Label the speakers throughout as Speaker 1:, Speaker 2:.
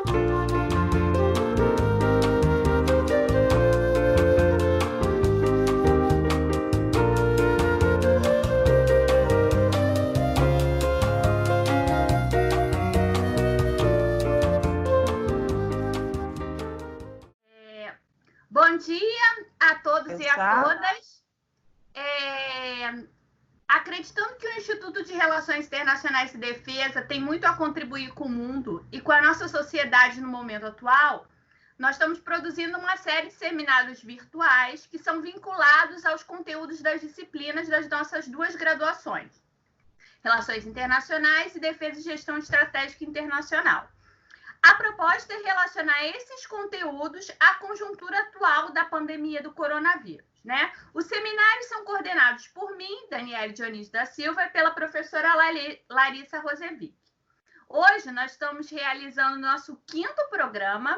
Speaker 1: Bom dia a todos e a todas. Acreditando que o Instituto de Relações Internacionais e Defesa tem muito a contribuir com o mundo e com a nossa sociedade no momento atual, nós estamos produzindo uma série de seminários virtuais que são vinculados aos conteúdos das disciplinas das nossas duas graduações, Relações Internacionais e Defesa e Gestão Estratégica Internacional. A proposta é relacionar esses conteúdos à conjuntura atual da pandemia do coronavírus, né? Os seminários são coordenados por mim, Daniele Dionísio da Silva, e pela professora Larissa Rosevic. Hoje nós estamos realizando nosso 5º programa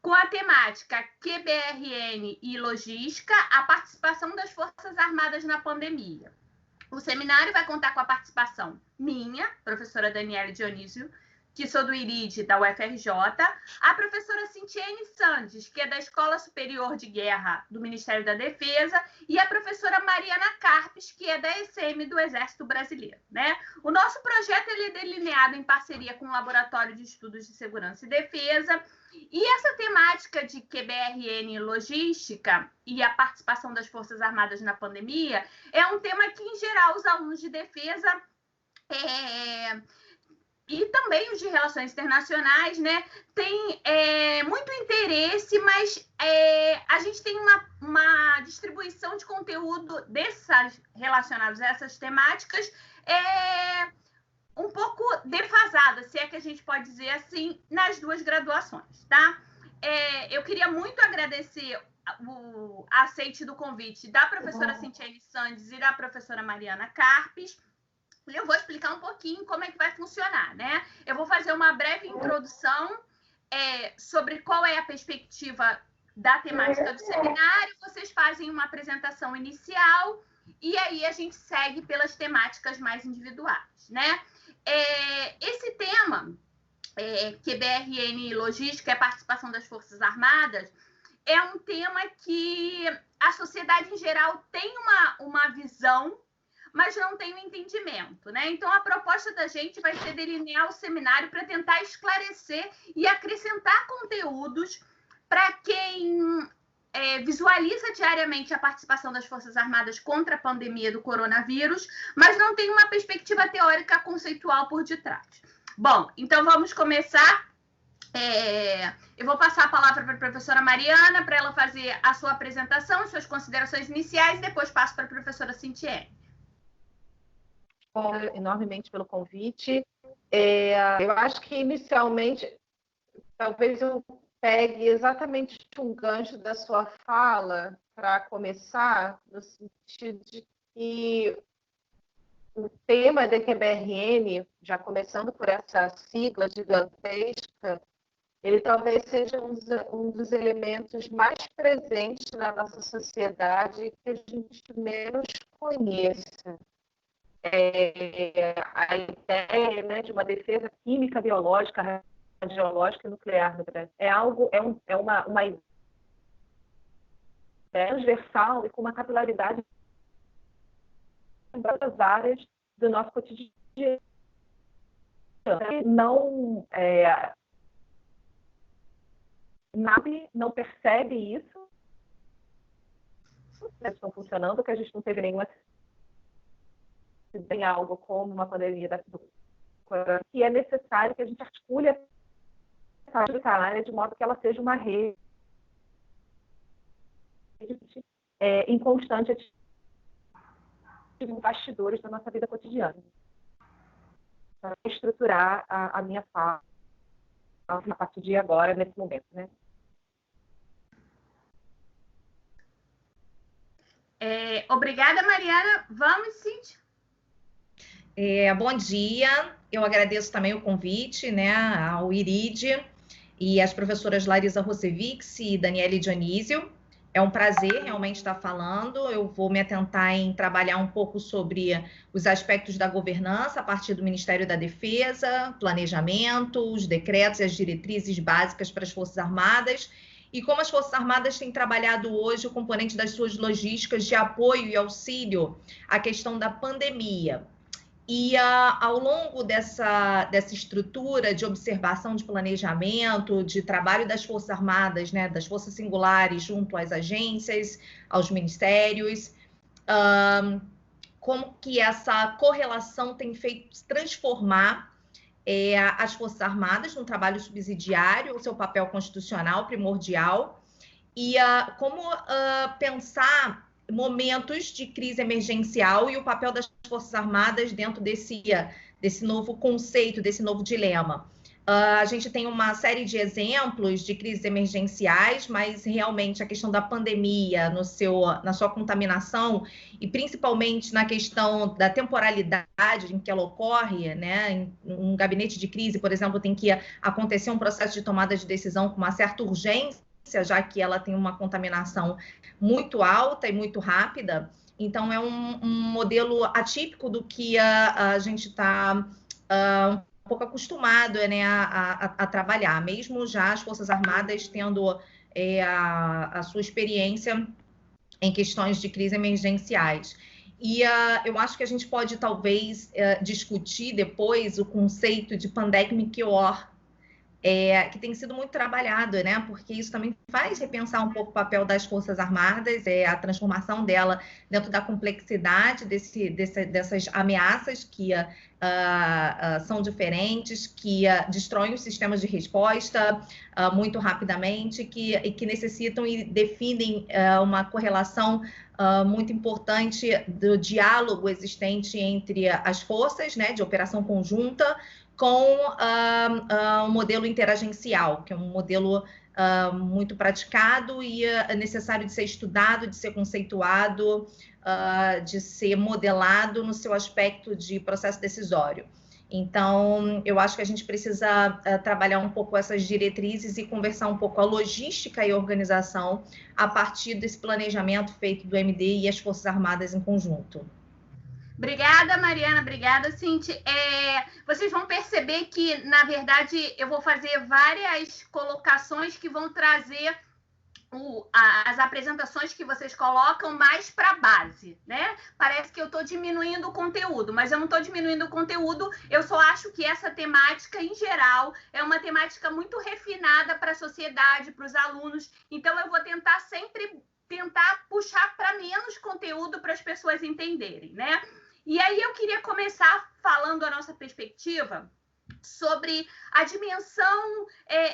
Speaker 1: com a temática QBRN e Logística, a participação das Forças Armadas na pandemia. O seminário vai contar com a participação minha, professora Daniele Dionísio, que sou do IRID, da UFRJ, a professora Cintiene Sandes, que é da Escola Superior de Guerra do Ministério da Defesa, e a professora Mariana Carpes, que é da ECM do Exército Brasileiro, né? O nosso projeto ele é delineado em parceria com o Laboratório de Estudos de Segurança e Defesa, e essa temática de QBRN e logística e a participação das Forças Armadas na pandemia é um tema que, em geral, os alunos de defesa e também os de relações internacionais, né, tem muito interesse, mas a gente tem uma distribuição de conteúdo dessas relacionados a essas temáticas um pouco defasada, se é que a gente pode dizer assim, nas duas graduações, tá? Eu queria muito agradecer o aceite do convite da professora Cintiene Sandes e da professora Mariana Carpes. Eu vou explicar um pouquinho como é que vai funcionar, né? Eu vou fazer uma breve introdução sobre qual é a perspectiva da temática do seminário, vocês fazem uma apresentação inicial e aí a gente segue pelas temáticas mais individuais, né? Esse tema, QBRN e Logística, a participação das Forças Armadas, é um tema que a sociedade em geral tem uma visão, mas não tem um entendimento, né? Então, a proposta da gente vai ser delinear o seminário para tentar esclarecer e acrescentar conteúdos para quem visualiza diariamente a participação das Forças Armadas contra a pandemia do coronavírus, mas não tem uma perspectiva teórica conceitual por detrás. Bom, então vamos começar. Eu vou passar a palavra para a professora Mariana para ela fazer a sua apresentação, suas considerações iniciais, e depois passo para a professora Cintiene.
Speaker 2: Enormemente pelo convite. Eu acho que, inicialmente, talvez eu pegue exatamente um gancho da sua fala para começar, no sentido de que o tema da QBRN, já começando por essa sigla gigantesca, ele talvez seja um dos elementos mais presentes na nossa sociedade que a gente menos conheça. A ideia, né, de uma defesa química, biológica, radiológica e nuclear no Brasil é uma ideia transversal e com uma capilaridade em várias áreas do nosso cotidiano. Não percebe isso, estão funcionando, que a gente não teve nenhuma em algo como uma pandemia do coronavírus, que é necessário que a gente articule essa área de modo que ela seja uma rede em constante bastidores da nossa vida cotidiana. Para estruturar a minha fala a partir de agora, nesse momento, né?
Speaker 1: Obrigada, Mariana. Vamos, Cintia.
Speaker 3: Bom dia, eu agradeço também o convite, né, ao IRID e às professoras Larissa Rosevic e Daniele Dionísio. É um prazer realmente estar falando. Eu vou me atentar em trabalhar um pouco sobre os aspectos da governança a partir do Ministério da Defesa, planejamento, os decretos e as diretrizes básicas para as Forças Armadas e como as Forças Armadas têm trabalhado hoje o componente das suas logísticas de apoio e auxílio à questão da pandemia. E ao longo dessa estrutura de observação, de planejamento, de trabalho das Forças Armadas, né, das Forças Singulares junto às agências, aos ministérios, como que essa correlação tem feito transformar as Forças Armadas num trabalho subsidiário, o seu papel constitucional primordial, e como pensar momentos de crise emergencial e o papel das Forças Armadas dentro desse novo conceito, desse novo dilema. A gente tem uma série de exemplos de crises emergenciais, mas realmente a questão da pandemia, na sua contaminação, e principalmente na questão da temporalidade em que ela ocorre, né? Em um gabinete de crise, por exemplo, tem que acontecer um processo de tomada de decisão com uma certa urgência, já que ela tem uma contaminação muito alta e muito rápida. Então, é um modelo atípico do que a gente está um pouco acostumado, né, a trabalhar, mesmo já as Forças Armadas tendo a sua experiência em questões de crise emergenciais. E eu acho que a gente pode, talvez, discutir depois o conceito de pandemic war, que tem sido muito trabalhado, né? Porque isso também faz repensar um pouco o papel das Forças Armadas, a transformação dela dentro da complexidade dessas ameaças que são diferentes, que destroem os sistemas de resposta muito rapidamente, e que necessitam e definem uma correlação muito importante do diálogo existente entre as forças, né, de operação conjunta, com um modelo interagencial, que é um modelo muito praticado e é necessário de ser estudado, de ser conceituado, de ser modelado no seu aspecto de processo decisório. Então, eu acho que a gente precisa trabalhar um pouco essas diretrizes e conversar um pouco a logística e a organização a partir desse planejamento feito do MD e as Forças Armadas em conjunto.
Speaker 1: Obrigada, Mariana. Obrigada, Cinti. Vocês vão perceber que, na verdade, eu vou fazer várias colocações que vão trazer as apresentações que vocês colocam mais para a base, né? Parece que eu estou diminuindo o conteúdo, mas eu não estou diminuindo o conteúdo, eu só acho que essa temática, em geral, é uma temática muito refinada para a sociedade, para os alunos, então eu vou tentar sempre puxar para menos conteúdo para as pessoas entenderem, né? E aí eu queria começar falando a nossa perspectiva sobre a dimensão,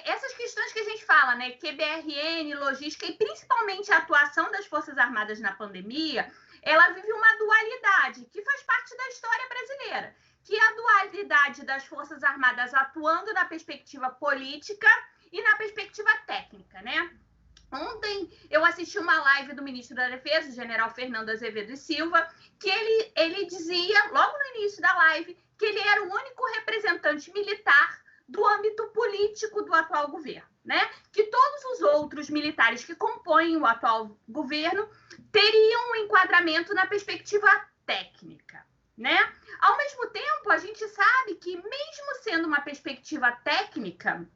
Speaker 1: essas questões que a gente fala, né? QBRN, logística e principalmente a atuação das Forças Armadas na pandemia, ela vive uma dualidade que faz parte da história brasileira, que é a dualidade das Forças Armadas atuando na perspectiva política e na perspectiva técnica, né? Ontem eu assisti uma live do ministro da Defesa, o general Fernando Azevedo e Silva, que ele dizia, logo no início da live, que ele era o único representante militar do âmbito político do atual governo, né? Que todos os outros militares que compõem o atual governo teriam um enquadramento na perspectiva técnica, né? Ao mesmo tempo, a gente sabe que, mesmo sendo uma perspectiva técnica,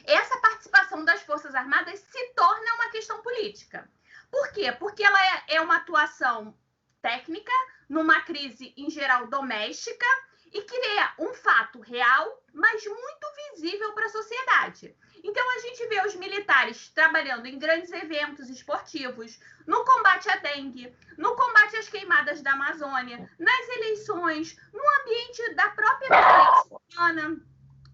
Speaker 1: essa participação das Forças Armadas se torna uma questão política. Por quê? Porque ela é uma atuação técnica numa crise, em geral, doméstica e cria um fato real, mas muito visível para a sociedade. Então, a gente vê os militares trabalhando em grandes eventos esportivos, no combate à dengue, no combate às queimadas da Amazônia, nas eleições, no ambiente da própria violência humana.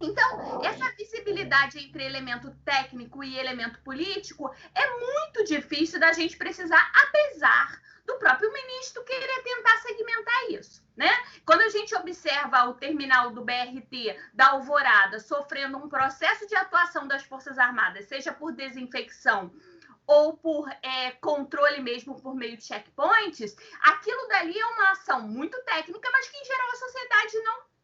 Speaker 1: Então, essa visibilidade entre elemento técnico e elemento político é muito difícil da gente precisar, apesar do próprio ministro querer tentar segmentar isso, né? Quando a gente observa o terminal do BRT da Alvorada sofrendo um processo de atuação das Forças Armadas, seja por desinfecção ou por controle mesmo por meio de checkpoints, aquilo dali é uma ação muito técnica, mas que, em geral, a sociedade não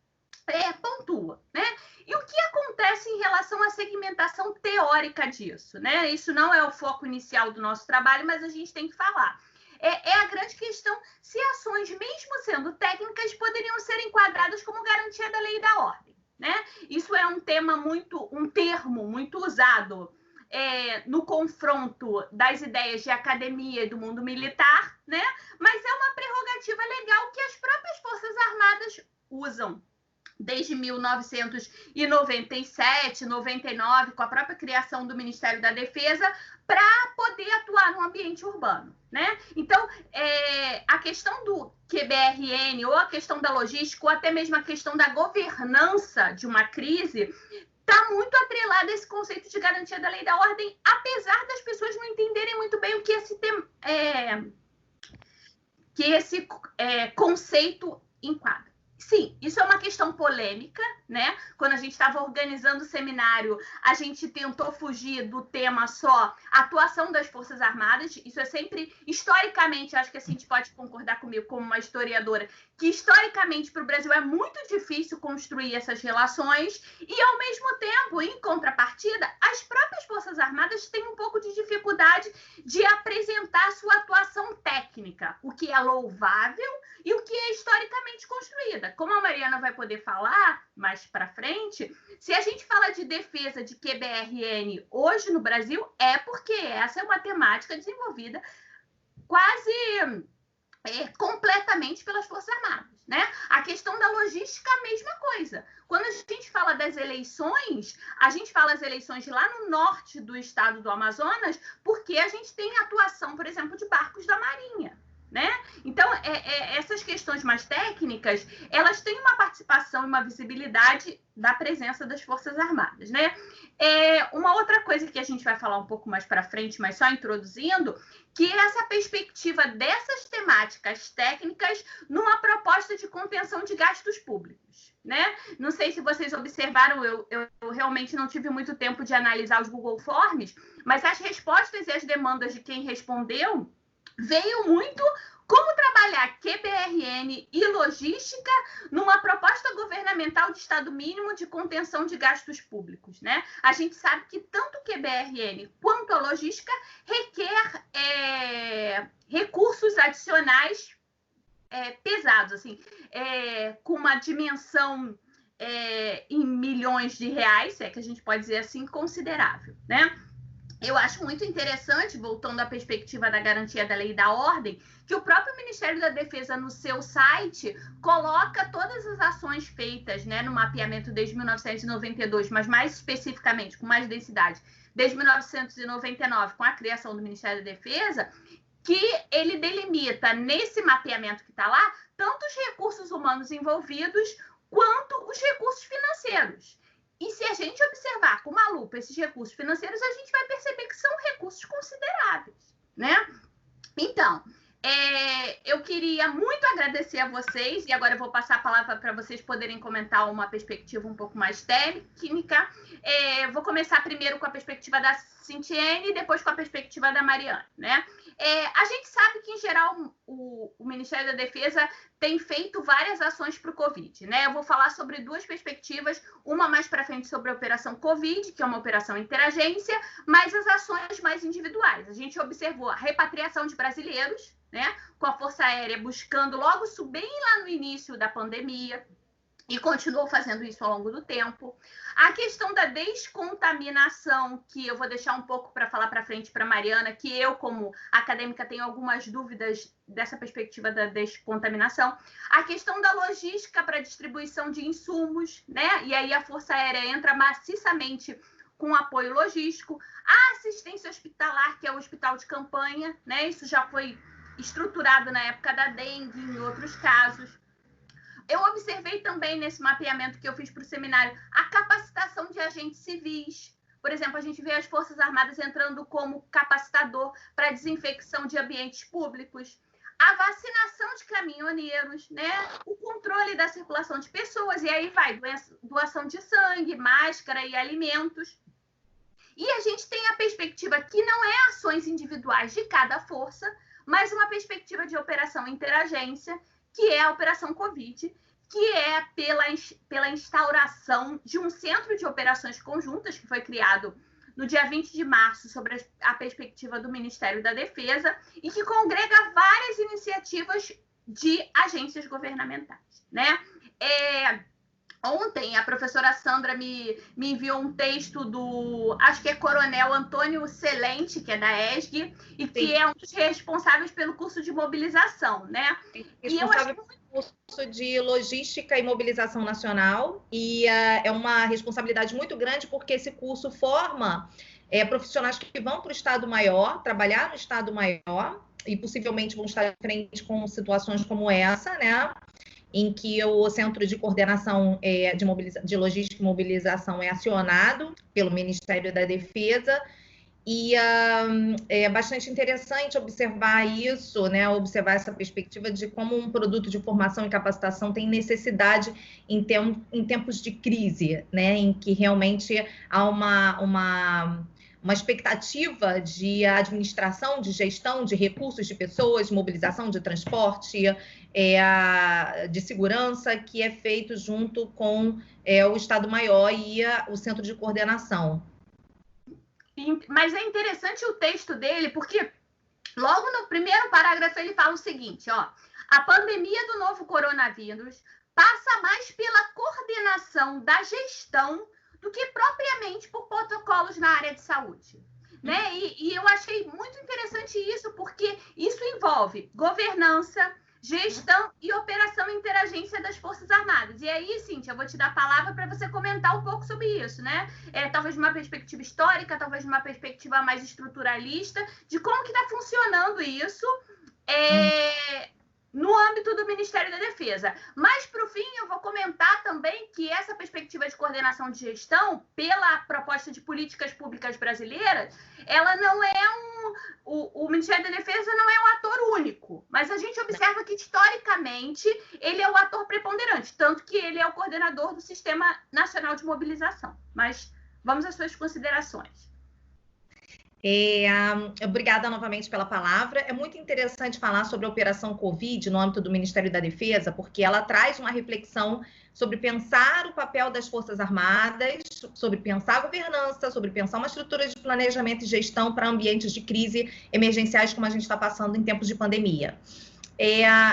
Speaker 1: pontua, né? E o que acontece em relação uma segmentação teórica disso, né? Isso não é o foco inicial do nosso trabalho, mas a gente tem que falar. É a grande questão se ações, mesmo sendo técnicas, poderiam ser enquadradas como garantia da lei e da ordem, né? Isso é um termo muito usado no confronto das ideias de academia e do mundo militar, né? Mas é uma prerrogativa legal que as próprias Forças Armadas usam desde 1997, 99, com a própria criação do Ministério da Defesa, para poder atuar no ambiente urbano, né? Então, a questão do QBRN, ou a questão da logística, ou até mesmo a questão da governança de uma crise, está muito atrelada a esse conceito de garantia da lei e da ordem, apesar das pessoas não entenderem muito bem o que esse conceito enquadra. Sim, isso é uma questão polêmica, né? Quando a gente estava organizando o seminário, a gente tentou fugir do tema só atuação das Forças Armadas. Isso é sempre, historicamente, acho que a gente pode concordar comigo como uma historiadora, que historicamente para o Brasil é muito difícil construir essas relações e, ao mesmo tempo, em contrapartida, as próprias Forças Armadas têm um pouco de dificuldade de apresentar sua atuação técnica, o que é louvável e o que é historicamente construída. Como a Mariana vai poder falar mais para frente, se a gente fala de defesa de QBRN hoje no Brasil, é porque essa é uma temática desenvolvida quase completamente pelas Forças Armadas, né? A questão da logística, a mesma coisa. Quando a gente fala das eleições, a gente fala as eleições lá no norte do estado do Amazonas, porque a gente tem atuação, por exemplo, de barcos da Marinha, né? Então, essas questões mais técnicas, elas têm uma participação e uma visibilidade da presença das Forças Armadas, né? Uma outra coisa que a gente vai falar um pouco mais para frente, mas só introduzindo, que é essa perspectiva dessas temáticas técnicas numa proposta de contenção de gastos públicos, né? Não sei se vocês observaram, eu realmente não tive muito tempo de analisar os Google Forms, mas as respostas e as demandas de quem respondeu veio muito como trabalhar QBRN e logística numa proposta governamental de Estado mínimo de contenção de gastos públicos, né? A gente sabe que tanto o QBRN quanto a logística requer recursos adicionais pesados, assim, com uma dimensão em milhões de reais, se é que a gente pode dizer assim, considerável, né? Eu acho muito interessante, voltando à perspectiva da garantia da lei e da ordem, que o próprio Ministério da Defesa, no seu site, coloca todas as ações feitas, né, no mapeamento desde 1992, mas mais especificamente, com mais densidade, desde 1999, com a criação do Ministério da Defesa, que ele delimita, nesse mapeamento que está lá, tanto os recursos humanos envolvidos, quanto os recursos financeiros. E se a gente observar com uma lupa esses recursos financeiros, a gente vai perceber que são recursos consideráveis, né? Então, eu queria muito agradecer a vocês, e agora eu vou passar a palavra para vocês poderem comentar uma perspectiva um pouco mais técnica. Vou começar primeiro com a perspectiva da Cintiene e depois com a perspectiva da Mariana, né? A gente sabe que, em geral, o Ministério da Defesa tem feito várias ações para o Covid, né? Eu vou falar sobre duas perspectivas, uma mais para frente sobre a Operação Covid, que é uma operação interagência, mas as ações mais individuais. A gente observou a repatriação de brasileiros, né? Com a Força Aérea buscando logo bem lá no início da pandemia, e continuou fazendo isso ao longo do tempo. A questão da descontaminação, que eu vou deixar um pouco para falar para frente para a Mariana, que eu, como acadêmica, tenho algumas dúvidas dessa perspectiva da descontaminação. A questão da logística para distribuição de insumos, né? E aí a Força Aérea entra maciçamente com apoio logístico. A assistência hospitalar, que é o hospital de campanha, né? Isso já foi estruturado na época da dengue, em outros casos. Eu observei também nesse mapeamento que eu fiz para o seminário a capacitação de agentes civis. Por exemplo, a gente vê as Forças Armadas entrando como capacitador para desinfecção de ambientes públicos, a vacinação de caminhoneiros, né? O controle da circulação de pessoas, e aí vai doação de sangue, máscara e alimentos. E a gente tem a perspectiva que não é ações individuais de cada força, mas uma perspectiva de operação interagência, que é a Operação Covid, que é pela instauração de um centro de operações conjuntas, que foi criado no dia 20 de março, sobre a perspectiva do Ministério da Defesa, e que congrega várias iniciativas de agências governamentais, né? Ontem, a professora Sandra me enviou um texto do, acho que é Coronel Antônio Celente, que é da ESG, e que é um dos responsáveis pelo curso de mobilização, né?
Speaker 3: Responsável pelo curso de Logística e Mobilização Nacional, e é uma responsabilidade muito grande, porque esse curso forma profissionais que vão para o Estado-Maior, trabalhar no Estado-Maior, e possivelmente vão estar em frente com situações como essa, né? Em que o Centro de Coordenação de Logística e Mobilização é acionado pelo Ministério da Defesa, e é bastante interessante observar isso, né? Observar essa perspectiva de como um produto de formação e capacitação tem necessidade em tempos de crise, né? Em que realmente há uma expectativa de administração, de gestão de recursos de pessoas, mobilização de transporte, de segurança, que é feito junto com o Estado-Maior e o Centro de Coordenação.
Speaker 1: Mas é interessante o texto dele, porque logo no primeiro parágrafo ele fala o seguinte, ó: a pandemia do novo coronavírus passa mais pela coordenação da gestão do que propriamente por protocolos na área de saúde, né? E eu achei muito interessante isso, porque isso envolve governança, gestão e operação interagência das Forças Armadas. E aí, Cíntia, eu vou te dar a palavra para você comentar um pouco sobre isso, né? Talvez de uma perspectiva histórica, talvez de uma perspectiva mais estruturalista, de como que está funcionando isso no âmbito do Ministério da Defesa. Mas, para o fim, eu vou comentar também que essa perspectiva de coordenação de gestão, pela proposta de políticas públicas brasileiras, ela não é o Ministério da Defesa não é um ator único, mas a gente observa que, historicamente, ele é o ator preponderante, tanto que ele é o coordenador do Sistema Nacional de Mobilização. Mas vamos às suas considerações.
Speaker 3: Obrigada novamente pela palavra. É muito interessante falar sobre a Operação Covid no âmbito do Ministério da Defesa, porque ela traz uma reflexão sobre pensar o papel das Forças Armadas, sobre pensar a governança, sobre pensar uma estrutura de planejamento e gestão para ambientes de crise emergenciais como a gente está passando em tempos de pandemia.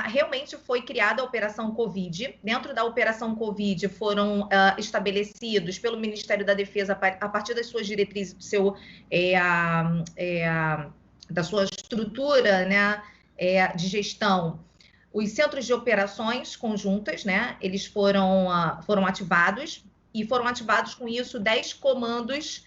Speaker 3: Realmente foi criada a Operação Covid. Dentro da Operação Covid foram estabelecidos pelo Ministério da Defesa, a partir das suas diretrizes, da sua estrutura, né, de gestão, os centros de operações conjuntas, né, eles foram ativados, e foram ativados com isso 10 comandos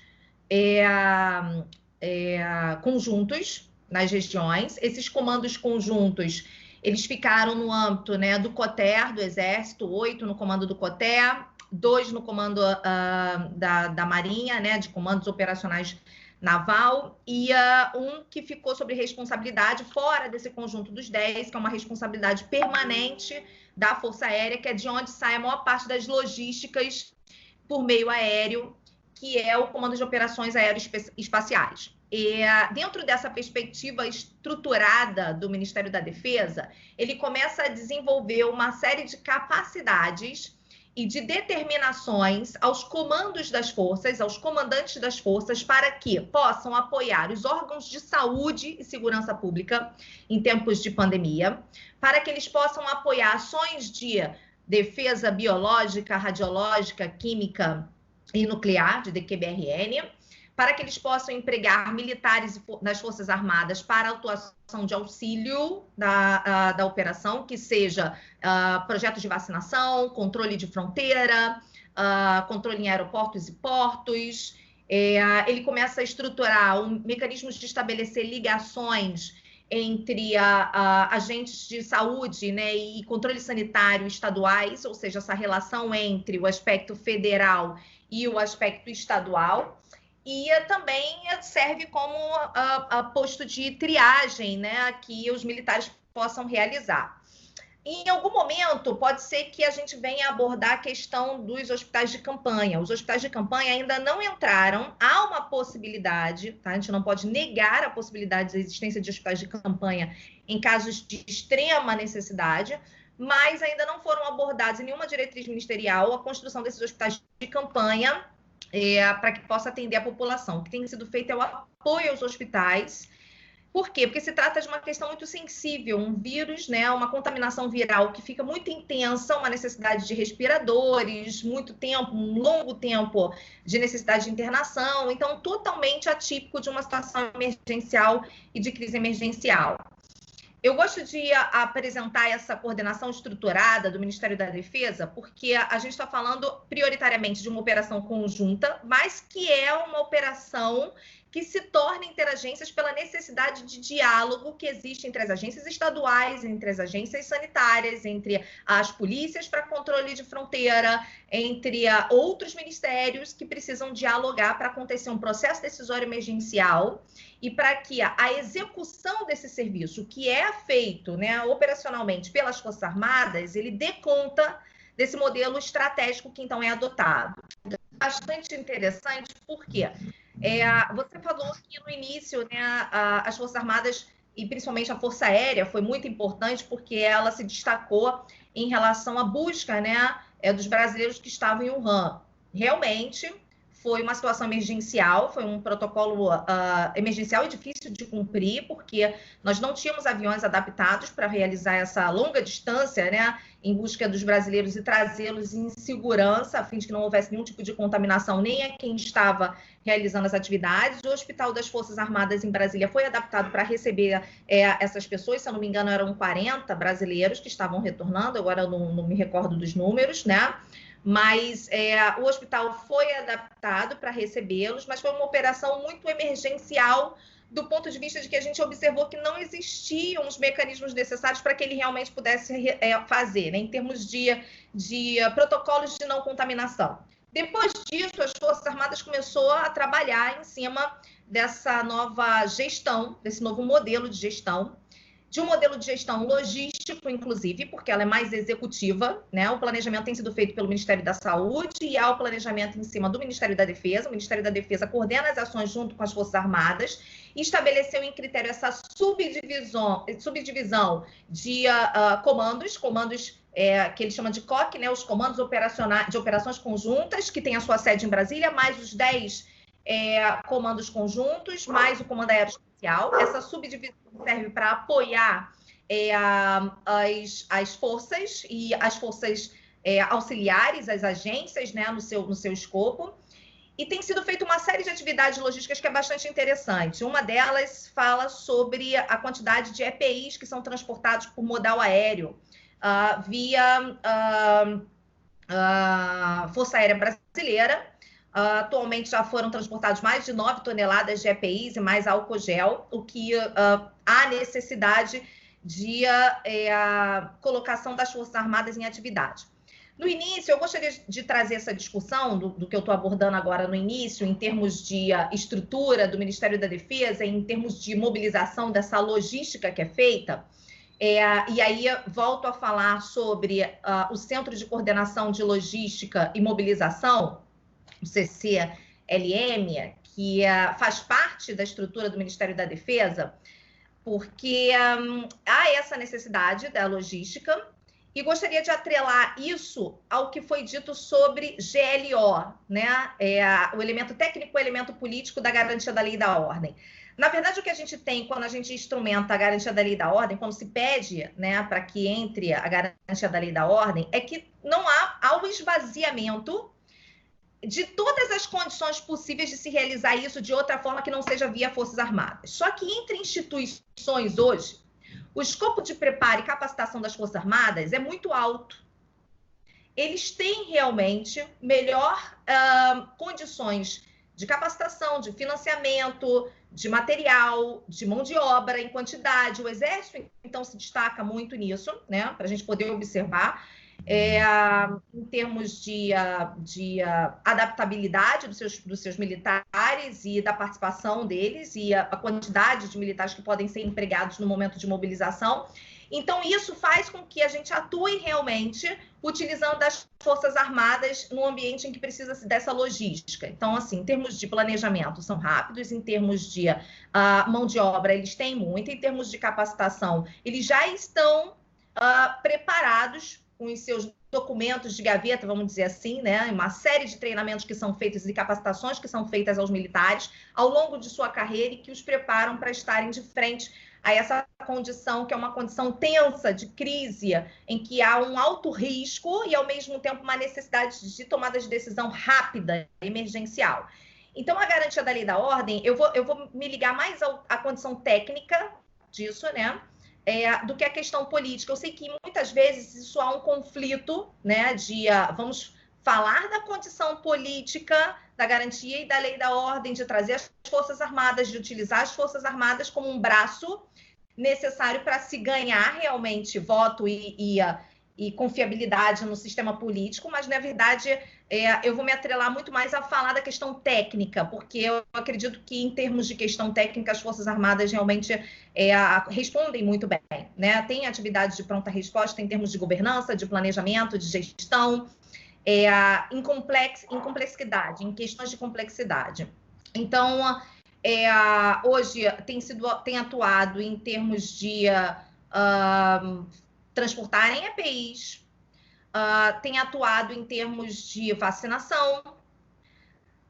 Speaker 3: conjuntos nas regiões. Esses comandos conjuntos, eles ficaram no âmbito, né, do COTER, do Exército, 8 no comando do COTER, 2 no comando da Marinha, né, de comandos operacionais naval, e um que ficou sob responsabilidade fora desse conjunto dos 10, que é uma responsabilidade permanente da Força Aérea, que é de onde sai a maior parte das logísticas por meio aéreo, que é o Comando de Operações Aeroespaciais. Dentro dessa perspectiva estruturada do Ministério da Defesa, ele começa a desenvolver uma série de capacidades e de determinações aos comandos das forças, aos comandantes das forças, para que possam apoiar os órgãos de saúde e segurança pública em tempos de pandemia, para que eles possam apoiar ações de defesa biológica, radiológica, química e nuclear, de DQBRN, para que eles possam empregar militares das Forças Armadas para atuação de auxílio da operação, que seja projetos de vacinação, controle de fronteira, controle em aeroportos e portos. Ele começa a estruturar mecanismos de estabelecer ligações entre agentes de saúde, né, e controle sanitário estaduais, ou seja, essa relação entre o aspecto federal e o aspecto estadual. E também serve como posto de triagem, né, que os militares possam realizar. Em algum momento, pode ser que a gente venha abordar a questão dos hospitais de campanha. Os hospitais de campanha ainda não entraram. Há uma possibilidade, tá? A gente não pode negar a possibilidade da existência de hospitais de campanha em casos de extrema necessidade, mas ainda não foram abordados em nenhuma diretriz ministerial a construção desses hospitais de campanha para que possa atender a população. O que tem sido feito é o apoio aos hospitais. Por quê? Porque se trata de uma questão muito sensível, um vírus, né, uma contaminação viral que fica muito intensa, uma necessidade de respiradores, muito tempo, um longo tempo de necessidade de internação, então totalmente atípico de uma situação emergencial e de crise emergencial. Eu gosto de apresentar essa coordenação estruturada do Ministério da Defesa, porque a gente está falando prioritariamente de uma operação conjunta, mas que é uma operação que se torna interagências pela necessidade de diálogo que existe entre as agências estaduais, entre as agências sanitárias, entre as polícias para controle de fronteira, entre outros ministérios que precisam dialogar para acontecer um processo decisório emergencial e para que a execução desse serviço, que é feito, né, operacionalmente pelas Forças Armadas, ele dê conta desse modelo estratégico que então é adotado. Bastante interessante, porque você falou que no início, né, as Forças Armadas e principalmente a Força Aérea foi muito importante porque ela se destacou em relação à busca, né, dos brasileiros que estavam em Wuhan. Realmente foi uma situação emergencial, foi um protocolo emergencial e difícil de cumprir, porque nós não tínhamos aviões adaptados para realizar essa longa distância, né, em busca dos brasileiros e trazê-los em segurança, a fim de que não houvesse nenhum tipo de contaminação, nem a quem estava realizando as atividades. O Hospital das Forças Armadas em Brasília foi adaptado para receber essas pessoas, se eu não me engano, eram 40 brasileiros que estavam retornando, agora eu não me recordo dos números, né? Mas o hospital foi adaptado para recebê-los, mas foi uma operação muito emergencial do ponto de vista de que a gente observou que não existiam os mecanismos necessários para que ele realmente pudesse fazer, né, em termos de protocolos de não contaminação. Depois disso, as Forças Armadas começaram a trabalhar em cima dessa nova gestão, desse novo modelo de gestão, de um modelo de gestão logístico, inclusive, porque ela é mais executiva, né? O planejamento tem sido feito pelo Ministério da Saúde e há o planejamento em cima do Ministério da Defesa. O Ministério da Defesa coordena as ações junto com as Forças Armadas e estabeleceu em critério essa subdivisão de comandos que ele chama de COC, né? Os comandos operacionais de operações conjuntas, que tem a sua sede em Brasília, mais os 10 comandos conjuntos, mais o Comando Aéreo Especial. Essa subdivisão serve para apoiar as forças e as forças auxiliares, as agências, né, no seu escopo. E tem sido feita uma série de atividades logísticas que é bastante interessante. Uma delas fala sobre a quantidade de EPIs que são transportados por modal aéreo via Força Aérea Brasileira. Atualmente já foram transportados mais de 9 toneladas de EPIs e mais álcool gel, o que há necessidade de colocação das Forças Armadas em atividade. No início, eu gostaria de trazer essa discussão do que eu estou abordando agora no início, em termos de estrutura do Ministério da Defesa, em termos de mobilização dessa logística que é feita. E aí volto a falar sobre o Centro de Coordenação de Logística e Mobilização, o CCLM, que faz parte da estrutura do Ministério da Defesa, porque há essa necessidade da logística, e gostaria de atrelar isso ao que foi dito sobre GLO, né? O elemento técnico, o elemento político da garantia da lei e da ordem. Na verdade, o que a gente tem quando a gente instrumenta a garantia da lei e da ordem, quando se pede, né, para que entre a garantia da lei e da ordem, é que não há o esvaziamento de todas as condições possíveis de se realizar isso de outra forma que não seja via Forças Armadas. Só que entre instituições hoje, o escopo de preparo e capacitação das Forças Armadas é muito alto. Eles têm realmente melhor condições de capacitação, de financiamento, de material, de mão de obra em quantidade. O Exército, então, se destaca muito nisso, né, para a gente poder observar. Em termos de adaptabilidade dos seus militares e da participação deles e a quantidade de militares que podem ser empregados no momento de mobilização. Então, isso faz com que a gente atue realmente utilizando as Forças Armadas no ambiente em que precisa dessa logística. Então, assim, em termos de planejamento, são rápidos, em termos de mão de obra, eles têm muito, em termos de capacitação, eles já estão preparados com os seus documentos de gaveta, vamos dizer assim, né? Uma série de treinamentos que são feitos e capacitações que são feitas aos militares ao longo de sua carreira e que os preparam para estarem de frente a essa condição, que é uma condição tensa, de crise, em que há um alto risco e, ao mesmo tempo, uma necessidade de tomada de decisão rápida, emergencial. Então, a garantia da lei e da ordem, eu vou me ligar mais à condição técnica disso, né? Do que a questão política. Eu sei que muitas vezes isso há um conflito, né? Vamos falar da condição política, da garantia e da lei da ordem, de trazer as Forças Armadas, de utilizar as Forças Armadas como um braço necessário para se ganhar realmente voto e confiabilidade no sistema político, mas, na verdade, eu vou me atrelar muito mais a falar da questão técnica, porque eu acredito que, em termos de questão técnica, as Forças Armadas realmente respondem muito bem, né? Tem atividade de pronta resposta em termos de governança, de planejamento, de gestão, em complexidade, em questões de complexidade. Então, hoje tem atuado em termos de transportarem EPIs, tem atuado em termos de vacinação,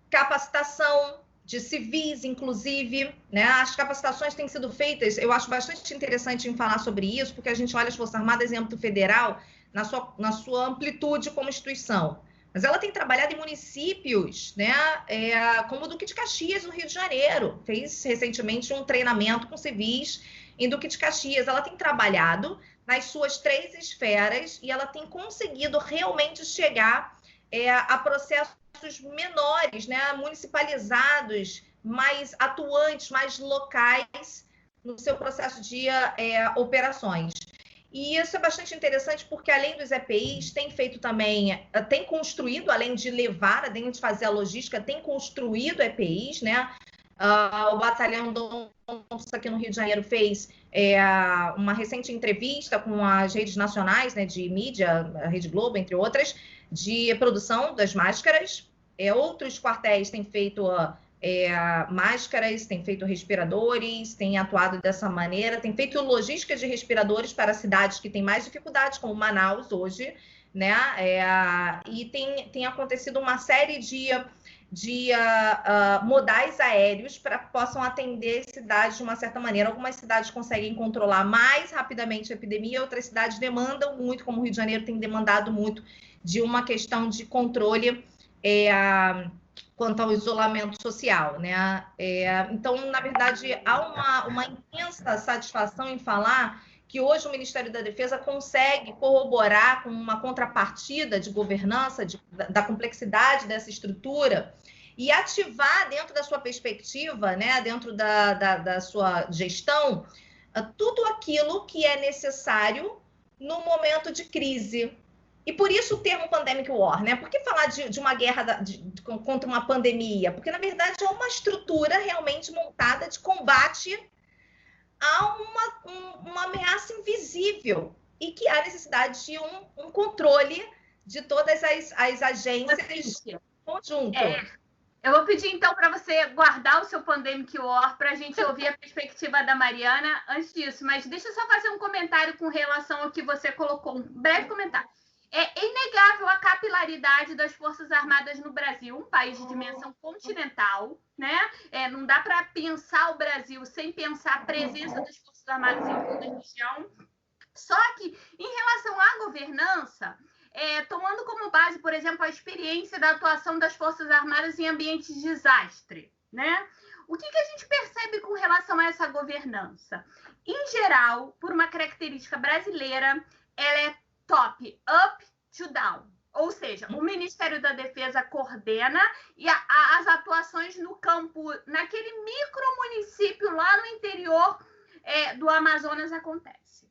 Speaker 3: capacitação de civis, inclusive, né? As capacitações têm sido feitas, eu acho bastante interessante em falar sobre isso, porque a gente olha as Forças Armadas em âmbito federal na sua amplitude como instituição. Mas ela tem trabalhado em municípios, né? Como o Duque de Caxias, no Rio de Janeiro. Fez recentemente um treinamento com civis em Duque de Caxias. Ela tem trabalhado nas suas 3 esferas e ela tem conseguido realmente chegar a processos menores, né? Municipalizados, mais atuantes, mais locais no seu processo de operações. E isso é bastante interessante porque, além dos EPIs, tem feito também, tem construído, além de levar, além de fazer a logística, tem construído EPIs, né? O Batalhão Donça aqui no Rio de Janeiro fez uma recente entrevista com as redes nacionais, né, de mídia, a Rede Globo, entre outras, de produção das máscaras. Outros quartéis têm feito máscaras, têm feito respiradores, têm atuado dessa maneira, têm feito logística de respiradores para cidades que têm mais dificuldades, como Manaus hoje, né? E tem acontecido uma série de modais aéreos para que possam atender cidades de uma certa maneira. Algumas cidades conseguem controlar mais rapidamente a epidemia, outras cidades demandam muito, como o Rio de Janeiro tem demandado muito, de uma questão de controle quanto ao isolamento social, né? Então, na verdade, há uma intensa satisfação em falar que hoje o Ministério da Defesa consegue corroborar com uma contrapartida de governança, da complexidade dessa estrutura, e ativar dentro da sua perspectiva, né, dentro da sua gestão, tudo aquilo que é necessário no momento de crise. E por isso o termo pandemic war, né? Por que falar de uma guerra contra uma pandemia? Porque, na verdade, é uma estrutura realmente montada de combate a uma ameaça invisível e que há necessidade de um controle de todas as agências em conjunto.
Speaker 1: Eu vou pedir, então, para você guardar o seu Pandemic War para a gente ouvir a perspectiva da Mariana antes disso. Mas deixa eu só fazer um comentário com relação ao que você colocou, um breve comentário. É inegável a capilaridade das Forças Armadas no Brasil, um país de dimensão continental, né? Não dá para pensar o Brasil sem pensar a presença das Forças Armadas em toda a região. Só que, em relação à governança, tomando como base, por exemplo, a experiência da atuação das Forças Armadas em ambientes de desastre, né? O que a gente percebe com relação a essa governança? Em geral, por uma característica brasileira, ela é top-up to down. Ou seja, o Ministério da Defesa coordena e as atuações no campo, naquele micromunicípio lá no interior do Amazonas acontece.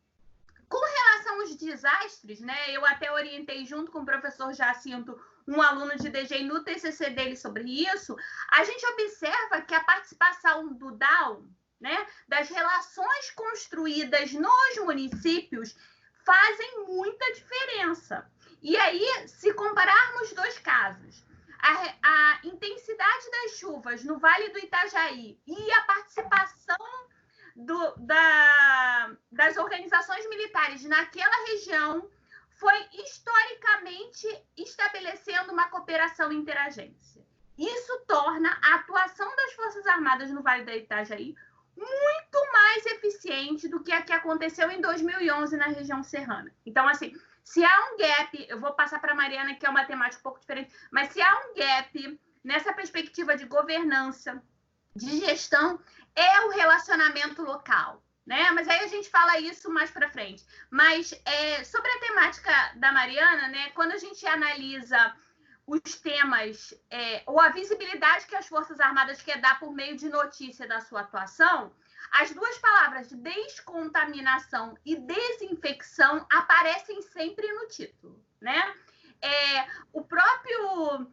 Speaker 1: Com relação aos desastres, né, eu até orientei junto com o professor Jacinto, um aluno de DG no TCC dele sobre isso, a gente observa que a participação do DAO, né, das relações construídas nos municípios, fazem muita diferença. E aí, se compararmos 2 casos, a intensidade das chuvas no Vale do Itajaí e a participação das organizações militares naquela região foi historicamente estabelecendo uma cooperação interagência. Isso torna a atuação das Forças Armadas no Vale do Itajaí muito mais eficiente do que a que aconteceu em 2011 na região serrana. Então, assim, se há um gap, eu vou passar para a Mariana, que é uma temática um pouco diferente, mas se há um gap nessa perspectiva de governança, de gestão, é o relacionamento local, né? Mas aí a gente fala isso mais para frente. Mas sobre a temática da Mariana, né? Quando a gente analisa os temas ou a visibilidade que as Forças Armadas quer dar por meio de notícia da sua atuação, as duas palavras descontaminação e desinfecção aparecem sempre no título, né? O próprio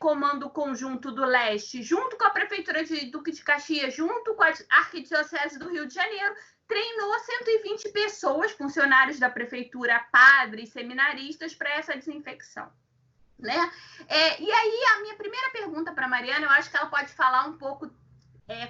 Speaker 1: Comando Conjunto do Leste, junto com a Prefeitura de Duque de Caxias, junto com a Arquidiocese do Rio de Janeiro, treinou 120 pessoas, funcionários da Prefeitura, padres, seminaristas, para essa desinfecção. Né? E aí, a minha primeira pergunta para a Mariana, eu acho que ela pode falar um pouco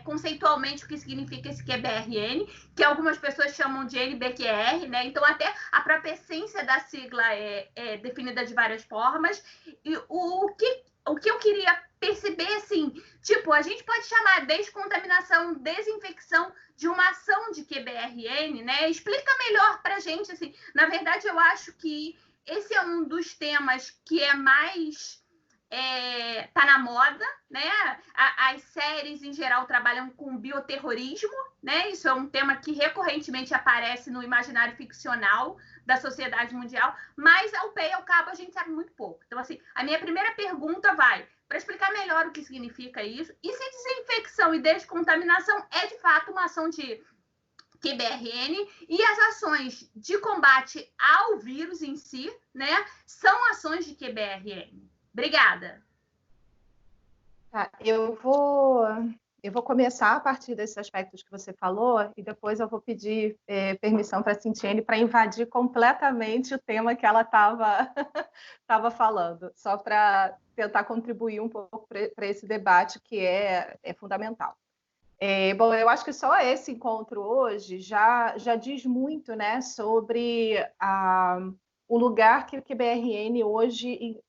Speaker 1: conceitualmente o que significa esse QBRN, que algumas pessoas chamam de NBQR, né? Então, até a própria essência da sigla é definida de várias formas. E o que eu queria perceber, assim, tipo, a gente pode chamar descontaminação, desinfecção de uma ação de QBRN, né? Explica melhor para a gente, assim. Na verdade, eu acho que esse é um dos temas que é mais tá na moda, né? As séries em geral trabalham com bioterrorismo, né? Isso é um tema que recorrentemente aparece no imaginário ficcional da sociedade mundial, mas ao pé e ao cabo a gente sabe muito pouco. Então, assim, a minha primeira pergunta vai para explicar melhor o que significa isso e se desinfecção e descontaminação é de fato uma ação de QBRN e as ações de combate ao vírus em si, né, são ações de QBRN. Obrigada.
Speaker 2: Tá, eu vou começar a partir desses aspectos que você falou e depois eu vou pedir permissão para a Cintiene para invadir completamente o tema que ela estava falando, só para tentar contribuir um pouco para esse debate que é fundamental. Bom, eu acho que só esse encontro hoje já diz muito, né, sobre o lugar que o QBRN hoje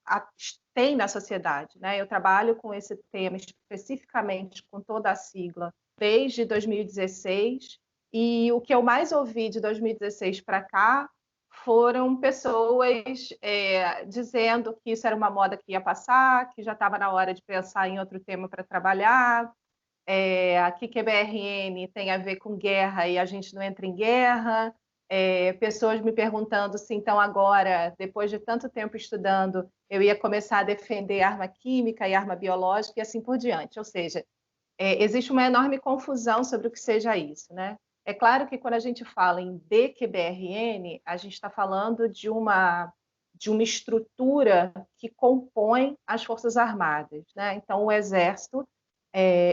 Speaker 2: tem na sociedade, né? Eu trabalho com esse tema especificamente com toda a sigla desde 2016 e o que eu mais ouvi de 2016 para cá foram pessoas dizendo que isso era uma moda que ia passar, que já estava na hora de pensar em outro tema para trabalhar, que QBRN tem a ver com guerra e a gente não entra em guerra, pessoas me perguntando se então agora, depois de tanto tempo estudando, eu ia começar a defender arma química e arma biológica e assim por diante. Ou seja, existe uma enorme confusão sobre o que seja isso, né? É claro que quando a gente fala em DQBRN, a gente está falando de uma estrutura que compõe as Forças Armadas, né? Então, o Exército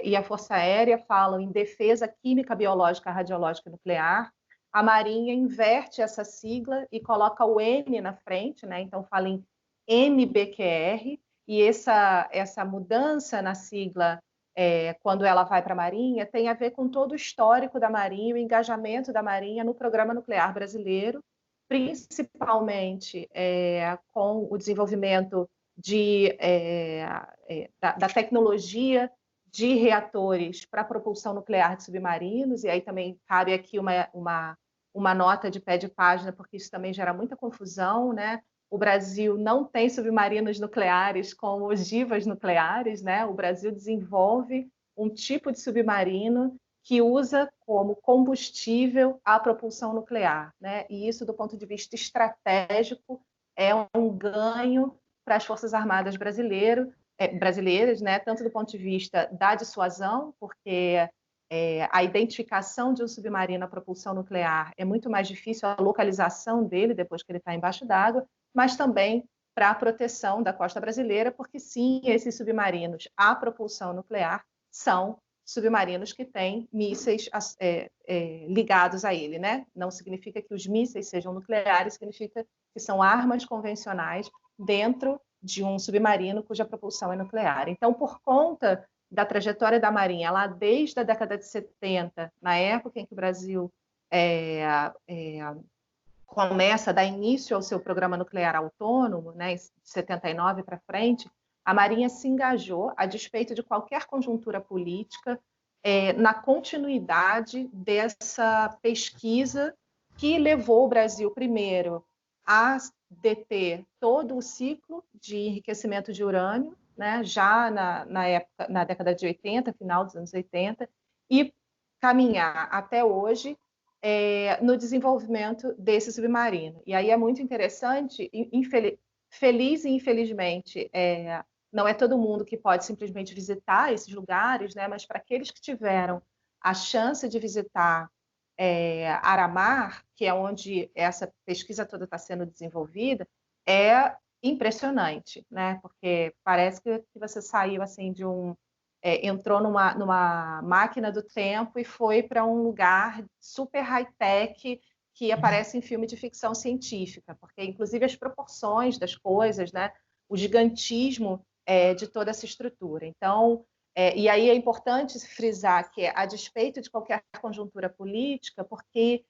Speaker 2: e a Força Aérea falam em defesa química, biológica, radiológica e nuclear. A Marinha inverte essa sigla e coloca o N na frente, né? Então fala em NBQR, e essa mudança na sigla, quando ela vai para a Marinha, tem a ver com todo o histórico da Marinha, o engajamento da Marinha no Programa Nuclear Brasileiro, principalmente com o desenvolvimento da tecnologia de reatores para propulsão nuclear de submarinos, e aí também cabe aqui uma nota de pé de página, porque isso também gera muita confusão, né? O Brasil não tem submarinos nucleares com ogivas nucleares, né? O Brasil desenvolve um tipo de submarino que usa como combustível a propulsão nuclear, né? E isso, do ponto de vista estratégico, é um ganho para as Forças Armadas brasileiras, né? Tanto do ponto de vista da dissuasão, porque a identificação de um submarino a propulsão nuclear é muito mais difícil, a localização dele depois que ele está embaixo d'água, mas também para a proteção da costa brasileira, porque sim, esses submarinos a propulsão nuclear são submarinos que têm mísseis ligados a ele, né? Não significa que os mísseis sejam nucleares, significa que são armas convencionais dentro de um submarino cuja propulsão é nuclear. Então, por conta da trajetória da Marinha, lá desde a década de 70, na época em que o Brasil começa a dar início ao seu programa nuclear autônomo, né, de 79 para frente, a Marinha se engajou, a despeito de qualquer conjuntura política, na continuidade dessa pesquisa que levou o Brasil, primeiro, a deter todo o ciclo de enriquecimento de urânio, né, já na década de 80, final dos anos 80, e caminhar até hoje no desenvolvimento desse submarino. E aí é muito interessante, feliz e infelizmente, não é todo mundo que pode simplesmente visitar esses lugares, né, mas para aqueles que tiveram a chance de visitar Aramar, que é onde essa pesquisa toda está sendo desenvolvida, é impressionante, né? Porque parece que você saiu assim entrou numa máquina do tempo e foi para um lugar super high-tech que aparece em filme de ficção científica, porque inclusive as proporções das coisas, né? O gigantismo de toda essa estrutura. Então, e aí é importante frisar que, a despeito de qualquer conjuntura política, porque,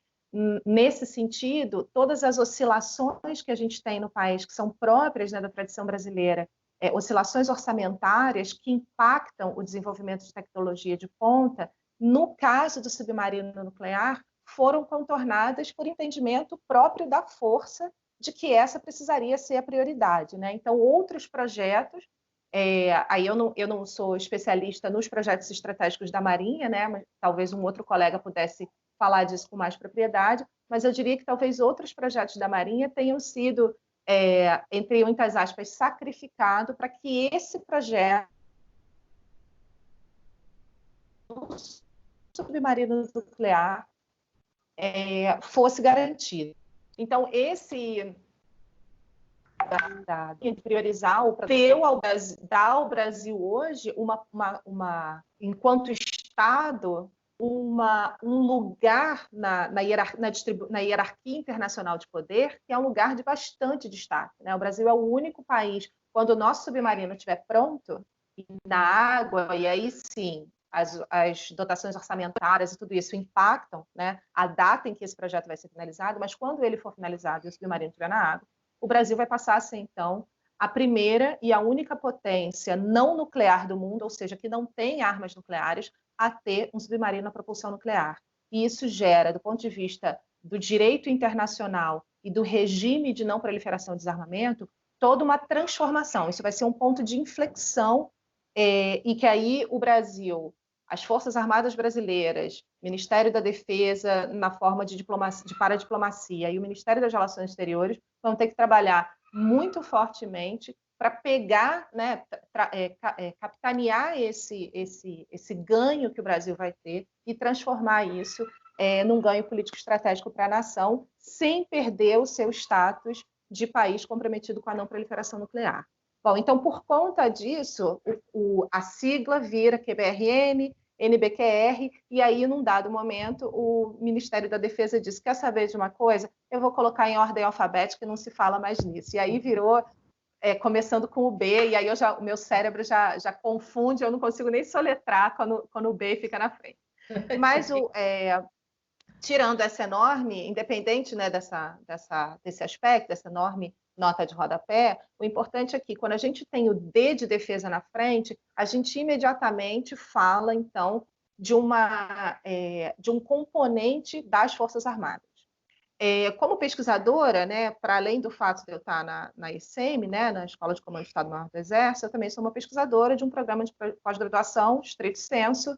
Speaker 2: nesse sentido, todas as oscilações que a gente tem no país, que são próprias, né, da tradição brasileira, oscilações orçamentárias que impactam o desenvolvimento de tecnologia de ponta, no caso do submarino nuclear, foram contornadas por entendimento próprio da força de que essa precisaria ser a prioridade, né? Então, outros projetos, aí eu não sou especialista nos projetos estratégicos da Marinha, né? Mas talvez um outro colega pudesse falar disso com mais propriedade, mas eu diria que talvez outros projetos da Marinha tenham sido, entre muitas aspas, sacrificado para que esse projeto do submarino nuclear fosse garantido. Então, esse de priorizar dar ao Brasil hoje enquanto Estado um lugar na hierarquia internacional de poder, que é um lugar de bastante destaque, né? O Brasil é o único país, quando o nosso submarino estiver pronto na água, e aí sim as dotações orçamentárias e tudo isso impactam, né, a data em que esse projeto vai ser finalizado, mas quando ele for finalizado e o submarino estiver na água, o Brasil vai passar a ser, então, a primeira e a única potência não nuclear do mundo, ou seja, que não tem armas nucleares, a ter um submarino a propulsão nuclear. E isso gera, do ponto de vista do direito internacional e do regime de não proliferação e desarmamento, toda uma transformação. Isso vai ser um ponto de inflexão, e que aí o Brasil, as Forças Armadas Brasileiras, Ministério da Defesa, na forma de paradiplomacia, e o Ministério das Relações Exteriores vão ter que trabalhar muito fortemente para pegar, né, capitanear esse ganho que o Brasil vai ter e transformar isso num ganho político estratégico para a nação, sem perder o seu status de país comprometido com a não proliferação nuclear. Bom, então, por conta disso, a sigla vira QBRN, NBQR, e aí, num dado momento, o Ministério da Defesa disse, quer saber de uma coisa? Eu vou colocar em ordem alfabética e não se fala mais nisso. E aí virou, começando com o B, e aí o meu cérebro já confunde, eu não consigo nem soletrar quando o B fica na frente. Mas, tirando essa enorme, independente, né, desse aspecto, dessa enorme nota de rodapé, o importante é que, quando a gente tem o D de defesa na frente, a gente imediatamente fala, então, de um componente das Forças Armadas. Como pesquisadora, né, para além do fato de eu estar na ICM, né, na Escola de Comando do Estado-Maior do Exército, eu também sou uma pesquisadora de um programa de pós-graduação, stricto sensu,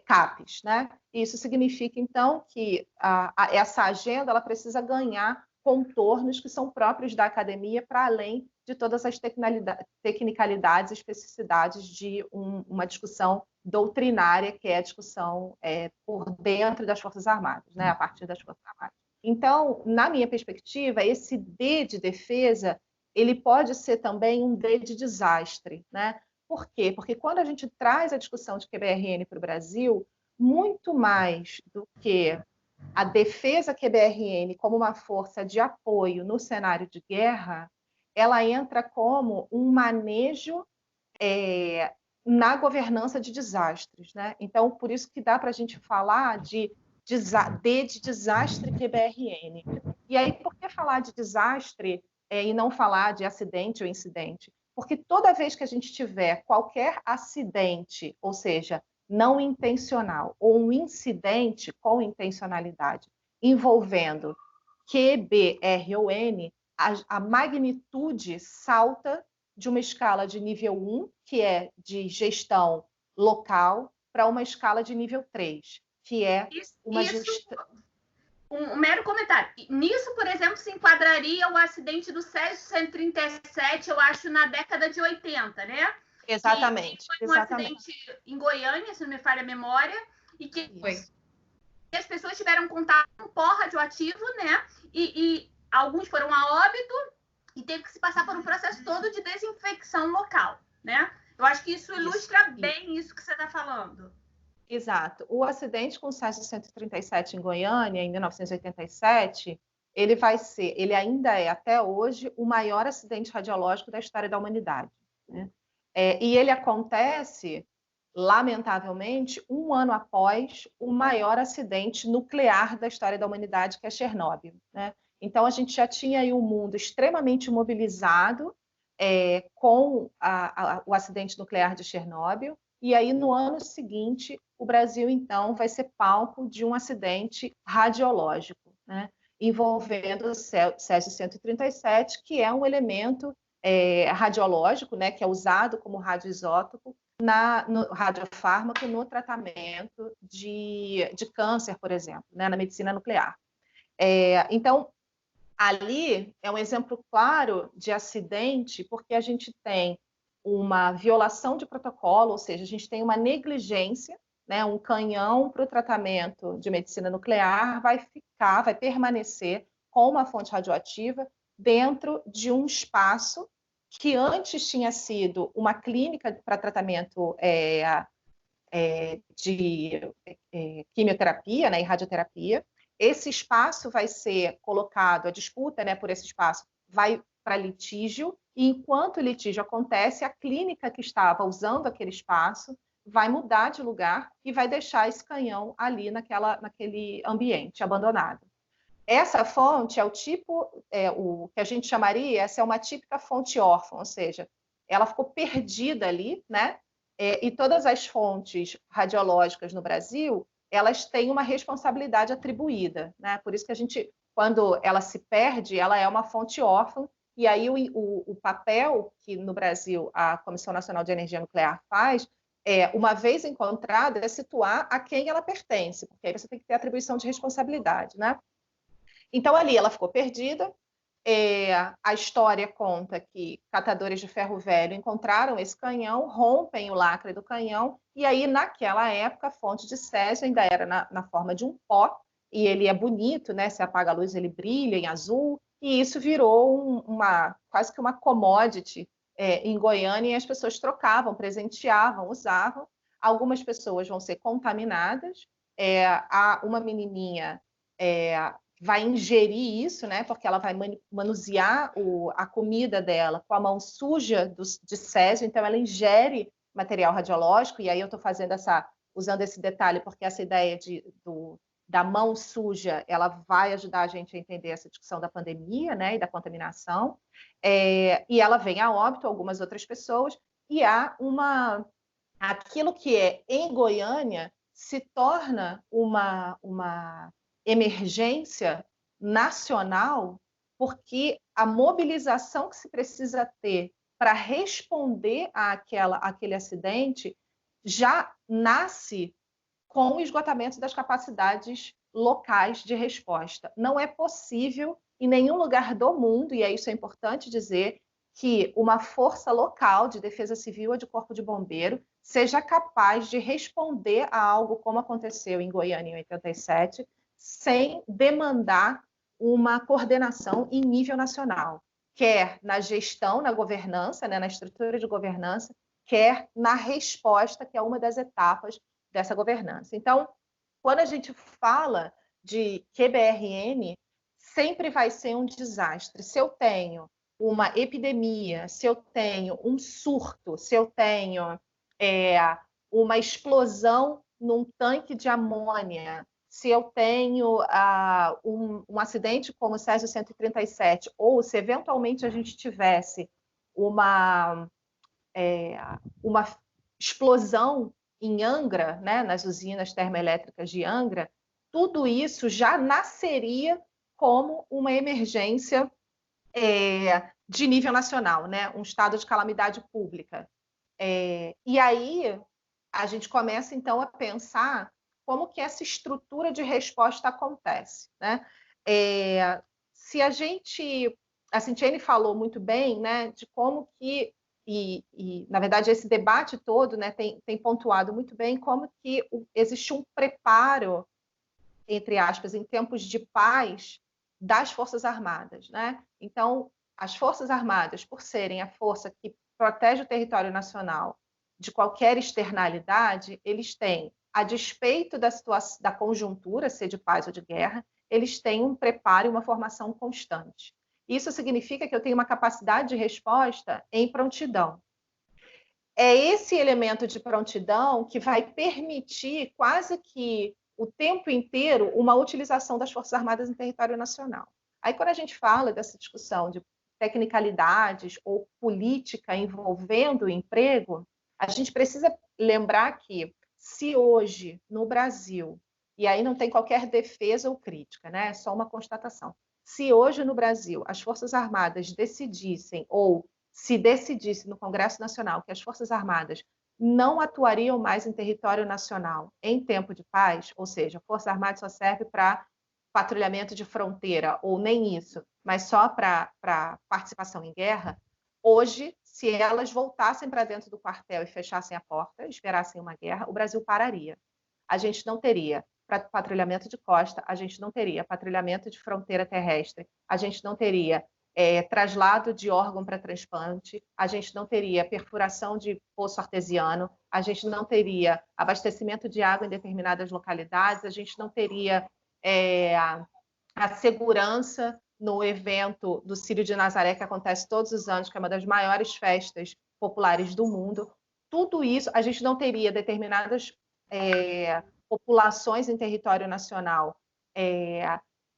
Speaker 2: CAPES, né? Isso significa, então, que essa agenda ela precisa ganhar contornos que são próprios da academia, para além de todas as tecnicalidades e especificidades de uma discussão doutrinária, que é a discussão por dentro das Forças Armadas, né? A partir das Forças Armadas. Então, na minha perspectiva, esse D de defesa, ele pode ser também um D de desastre, né? Por quê? Porque quando a gente traz a discussão de QBRN para o Brasil, muito mais do que a defesa QBRN como uma força de apoio no cenário de guerra, ela entra como um manejo na governança de desastres, né? Então, por isso que dá para a gente falar de desastre QBRN. E aí, por que falar de desastre e não falar de acidente ou incidente? Porque toda vez que a gente tiver qualquer acidente, ou seja, não intencional, ou um incidente com intencionalidade, envolvendo QBRON, a magnitude salta de uma escala de nível 1, que é de gestão local, para uma escala de nível 3, que é uma gestão...
Speaker 1: Um mero comentário. Nisso, por exemplo, se enquadraria o acidente do Césio 137, eu acho, na década de 80, né?
Speaker 2: Exatamente.
Speaker 1: Que foi um acidente em Goiânia, se não me falha a memória, e que as pessoas tiveram contato com pó radioativo, né? E alguns foram a óbito e teve que se passar por um processo todo de desinfecção local, né? Eu acho que isso ilustra bem isso que você está falando.
Speaker 2: Exato. O acidente com o Césio 137 em Goiânia, em 1987, ele ainda é, até hoje, o maior acidente radiológico da história da humanidade, né? E ele acontece, lamentavelmente, um ano após o maior acidente nuclear da história da humanidade, que é Chernobyl, né? Então, a gente já tinha aí um mundo extremamente mobilizado com o acidente nuclear de Chernobyl, e aí, no ano seguinte, o Brasil, então, vai ser palco de um acidente radiológico, né? Envolvendo o Césio 137, que é um elemento radiológico, né, que é usado como radioisótopo no radiofármaco no tratamento de câncer, por exemplo, né, na medicina nuclear. Então, ali é um exemplo claro de acidente, porque a gente tem uma violação de protocolo, ou seja, a gente tem uma negligência, né, um canhão para o tratamento de medicina nuclear vai permanecer com uma fonte radioativa dentro de um espaço que antes tinha sido uma clínica para tratamento de quimioterapia, né, e radioterapia. Esse espaço vai ser colocado, a disputa, né, por esse espaço vai para litígio, e enquanto o litígio acontece, a clínica que estava usando aquele espaço vai mudar de lugar e vai deixar esse canhão ali naquele ambiente abandonado. Essa fonte é o tipo, o que a gente chamaria, essa é uma típica fonte órfã, ou seja, ela ficou perdida ali, né? E todas as fontes radiológicas no Brasil, elas têm uma responsabilidade atribuída, né? Por isso que a gente, quando ela se perde, ela é uma fonte órfã, e aí o papel que no Brasil a Comissão Nacional de Energia Nuclear faz uma vez encontrada, é situar a quem ela pertence, porque aí você tem que ter atribuição de responsabilidade, né? Então, ali ela ficou perdida. A história conta que catadores de ferro velho encontraram esse canhão, rompem o lacre do canhão, e aí, naquela época, a fonte de césio ainda era na forma de um pó, e ele é bonito, né? Se apaga a luz, ele brilha em azul, e isso virou quase que uma commodity em Goiânia, e as pessoas trocavam, presenteavam, usavam. Algumas pessoas vão ser contaminadas. Uma menininha vai ingerir isso, né? Porque ela vai manusear a comida dela com a mão suja de césio, então ela ingere material radiológico, e aí eu estou usando esse detalhe porque essa ideia da mão suja, ela vai ajudar a gente a entender essa discussão da pandemia, né, e da contaminação, e ela vem a óbito, algumas outras pessoas, e aquilo que é em Goiânia se torna uma emergência nacional, porque a mobilização que se precisa ter para responder àquele acidente já nasce com o esgotamento das capacidades locais de resposta. Não é possível em nenhum lugar do mundo, e isso é importante dizer, que uma força local de defesa civil ou de corpo de bombeiro seja capaz de responder a algo como aconteceu em Goiânia em 87, sem demandar uma coordenação em nível nacional, quer na gestão, na governança, né, na estrutura de governança, quer na resposta, que é uma das etapas dessa governança. Então, quando a gente fala de QBRN, sempre vai ser um desastre. Se eu tenho uma epidemia, se eu tenho um surto, se eu tenho uma explosão num tanque de amônia, se eu tenho um acidente como o Césio 137, ou se eventualmente a gente tivesse uma explosão em Angra, né, nas usinas termoelétricas de Angra, tudo isso já nasceria como uma emergência de nível nacional, né, um estado de calamidade pública. E aí a gente começa, então, a pensar como que essa estrutura de resposta acontece, né? Se a Cintiane falou muito bem, né, de como que, na verdade, esse debate todo, né, tem pontuado muito bem como que existe um preparo, entre aspas, em tempos de paz, das Forças Armadas, né? Então, as Forças Armadas, por serem a força que protege o território nacional de qualquer externalidade, eles têm, a despeito da conjuntura, ser de paz ou de guerra, eles têm um preparo e uma formação constante. Isso significa que eu tenho uma capacidade de resposta em prontidão. É esse elemento de prontidão que vai permitir quase que o tempo inteiro uma utilização das Forças Armadas em território nacional. Aí, quando a gente fala dessa discussão de tecnicalidades ou política envolvendo o emprego, a gente precisa lembrar que, se hoje, no Brasil, e aí não tem qualquer defesa ou crítica, né? É só uma constatação. Se hoje, no Brasil, as Forças Armadas decidissem, ou se decidisse no Congresso Nacional que as Forças Armadas não atuariam mais em território nacional em tempo de paz, ou seja, a Força Armada só serve para patrulhamento de fronteira, ou nem isso, mas só para participação em guerra, hoje, se elas voltassem para dentro do quartel e fechassem a porta, esperassem uma guerra, o Brasil pararia. A gente não teria patrulhamento de costa, a gente não teria patrulhamento de fronteira terrestre, a gente não teria traslado de órgão para transplante, a gente não teria perfuração de poço artesiano, a gente não teria abastecimento de água em determinadas localidades, a gente não teria a segurança no evento do Círio de Nazaré, que acontece todos os anos, que é uma das maiores festas populares do mundo. Tudo isso, a gente não teria determinadas populações em território nacional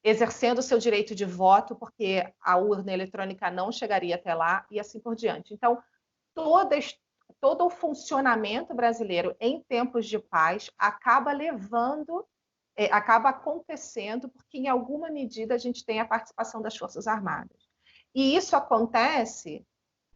Speaker 2: exercendo o seu direito de voto, porque a urna eletrônica não chegaria até lá, e assim por diante. Então, todo o funcionamento brasileiro em tempos de paz acaba acontecendo porque, em alguma medida, a gente tem a participação das Forças Armadas. E isso acontece